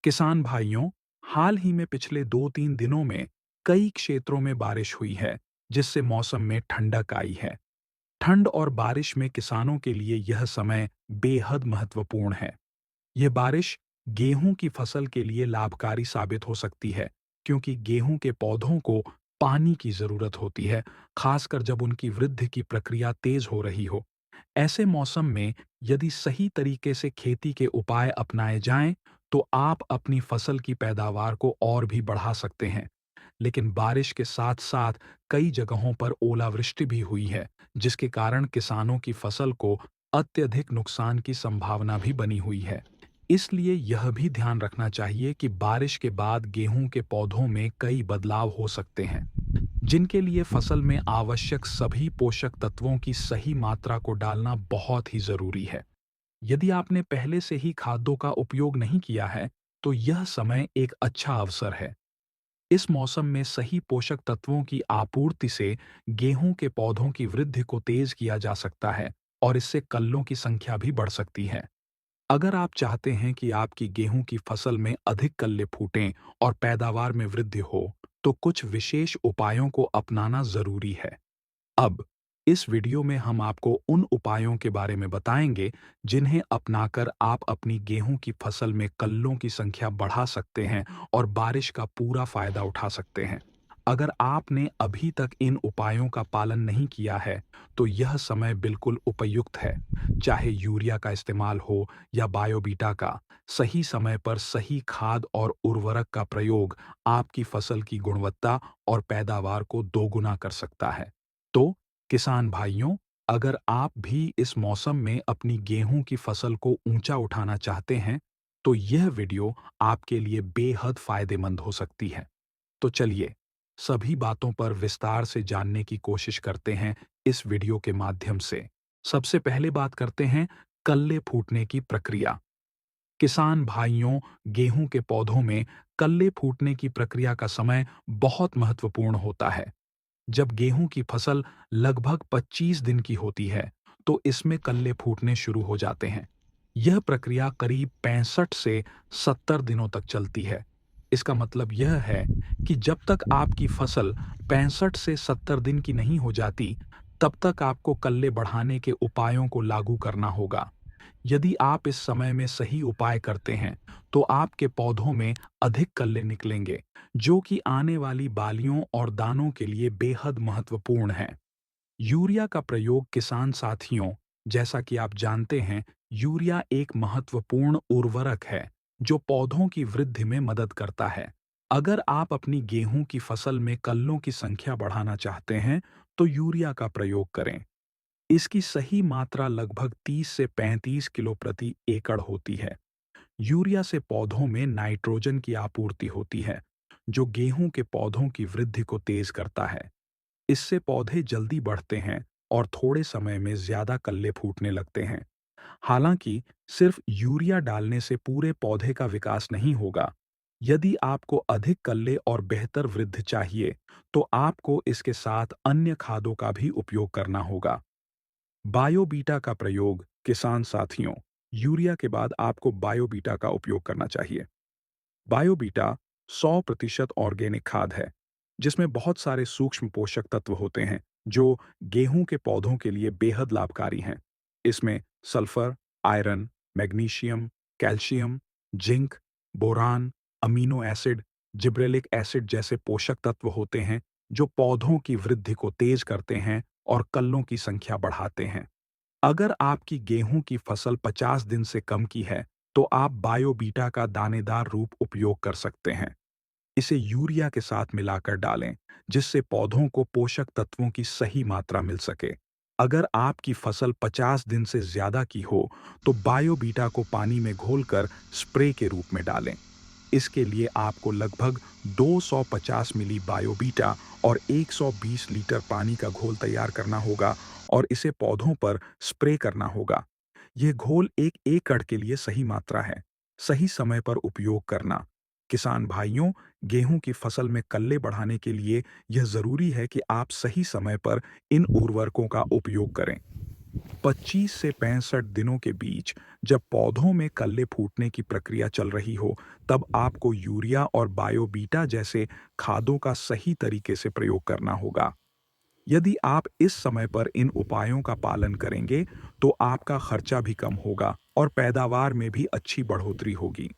किसान भाइयों, हाल ही में पिछले 2-3 दिनों में कई क्षेत्रों में बारिश हुई है, जिससे मौसम में ठंडक आई है। ठंड और बारिश में किसानों के लिए यह समय बेहद महत्वपूर्ण है। ये बारिश गेहूं की फसल के लिए लाभकारी साबित हो सकती है, क्योंकि गेहूं के पौधों को पानी की जरूरत होती है, खासकर जब उनकी वृद्धि की प्रक्रिया तेज हो रही हो। ऐसे मौसम में यदि सही तरीके से खेती के उपाय अपनाए जाएं, तो आप अपनी फसल की पैदावार को और भी बढ़ा सकते हैं। लेकिन बारिश के साथ-साथ कई जगहों पर ओलावृष्टि भी हुई है, जिसके कारण किसानों की फसल को अत्यधिक नुकसान की संभावना भी बनी हुई है। इसलिए यह भी ध्यान रखना चाहिए कि बारिश के बाद गेहूं के पौधों में कई बदलाव हो सकते हैं, जिनके लिए फसल में आवश्यक सभी पोषक तत्वों की सही मात्रा को डालना बहुत ही जरूरी है। यदि आपने पहले से ही खादों का उपयोग नहीं किया है, तो यह समय एक अच्छा अवसर है। इस मौसम में सही पोषक तत्वों की आपूर्ति से गेहूं के पौधों की वृद्धि को तेज किया जा सकता है और इससे कल्लों की संख्या भी बढ़ सकती है। अगर आप चाहते हैं कि आपकी गेहूं की फसल में अधिक कल्ले फूटें और पैदावार में वृद्धि हो, तो कुछ विशेष उपायों को अपनाना जरूरी है। अब इस वीडियो में हम आपको उन उपायों के बारे में बताएंगे, जिन्हें अपनाकर आप अपनी गेहूं की फसल में कल्लों की संख्या बढ़ा सकते हैं और बारिश का पूरा फायदा उठा सकते हैं। अगर आपने अभी तक इन उपायों का पालन नहीं किया है, तो यह समय बिल्कुल उपयुक्त है। चाहे यूरिया का इस्तेमाल हो या बायोबीटा का, सही समय पर सही खाद और उर्वरक का प्रयोग आपकी फसल की गुणवत्ता और पैदावार को दोगुना कर सकता है। तो किसान भाइयों, अगर आप भी इस मौसम में अपनी गेहूं की फसल को ऊंचा उठाना चाहते हैं, तो यह वीडियो आपके लिए बेहद फायदेमंद हो सकती है। तो चलिए, सभी बातों पर विस्तार से जानने की कोशिश करते हैं इस वीडियो के माध्यम से। सबसे पहले बात करते हैं कल्ले फूटने की प्रक्रिया। किसान भाइयों, गेहूं के पौधों में कल्ले फूटने की प्रक्रिया का समय बहुत महत्वपूर्ण होता है। जब गेहूं की फसल लगभग 25 दिन की होती है, तो इसमें कल्ले फूटने शुरू हो जाते हैं। यह प्रक्रिया करीब 65 से 70 दिनों तक चलती है। इसका मतलब यह है कि जब तक आपकी फसल 65 से 70 दिन की नहीं हो जाती, तब तक आपको कल्ले बढ़ाने के उपायों को लागू करना होगा। यदि आप इस समय में सही उपाय करते हैं, तो आपके पौधों में अधिक कल्ले निकलेंगे, जो कि आने वाली बालियों और दानों के लिए बेहद महत्वपूर्ण है। यूरिया का प्रयोग किसान साथियों, जैसा कि आप जानते हैं, यूरिया एक महत्वपूर्ण उर्वरक है, जो पौधों की वृद्धि में मदद करता है। अगर आप अपनी गेहूं की फसल में कल्लों की संख्या बढ़ाना चाहते हैं, तो यूरिया का प्रयोग करें। इसकी सही मात्रा लगभग 30 से 35 किलो प्रति एकड़ होती है। यूरिया से पौधों में नाइट्रोजन की आपूर्ति होती है, जो गेहूं के पौधों की वृद्धि को तेज करता है। इससे पौधे जल्दी बढ़ते हैं और थोड़े समय में ज्यादा कल्ले फूटने लगते हैं। हालांकि सिर्फ यूरिया डालने से पूरे पौधे का विकास नहीं होगा। यदि आपको अधिक कल्ले और बेहतर वृद्धि चाहिए, तो आपको इसके साथ अन्य खादों का भी उपयोग करना होगा। बायोबीटा का प्रयोग किसान साथियों, यूरिया के बाद आपको बायोबीटा का उपयोग करना चाहिए। बायोबीटा 100% ऑर्गेनिक खाद है, जिसमें बहुत सारे सूक्ष्म पोषक तत्व होते हैं, जो गेहूं के पौधों के लिए बेहद लाभकारी हैं। इसमें sulphur, iron, magnesium, calcium, zinc, boron, amino acid, gibberellic acid जैसे पोषक तत्व होते हैं, जो पौधों की वृद्धि को तेज करते हैं और कल्लों की संख्या बढ़ाते हैं। अगर आपकी गेहूं की फसल 50 दिन से कम की है, तो आप बायोबीटा का दानेदार रूप उपयोग कर सकते हैं। इसे यूरिया के साथ मिलाकर डालें, जिससे पौधों को पोषक तत्वों की सही मात्रा मिल सके। अगर आपकी फसल 50 दिन से ज्यादा की हो, तो बायोबीटा को पानी में घोलकर स्प्रे के रूप में डालें। इसके लिए आपको लगभग 250 मिली बायोबीटा और 120 लीटर पानी का घोल तैयार करना होगा और इसे पौधों पर स्प्रे करना होगा। यह घोल 1 एकड़ के लिए सही मात्रा है। सही समय पर उपयोग करना। किसान भाइयों, गेहूं की फसल में कल्ले बढ़ाने के लिए यह जरूरी है कि आप सही समय पर इन उर्वरकों का उपयोग करें। 25 से 65 दिनों के बीच जब पौधों में कल्ले फूटने की प्रक्रिया चल रही हो, तब आपको यूरिया और बायोबीटा जैसे खादों का सही तरीके से प्रयोग करना होगा। यदि आप इस समय पर इन उपायों का पालन करेंगे, तो आपका खर्चा भी कम होगा और पैदावार में भी अच्छी बढ़ोतरी होगी।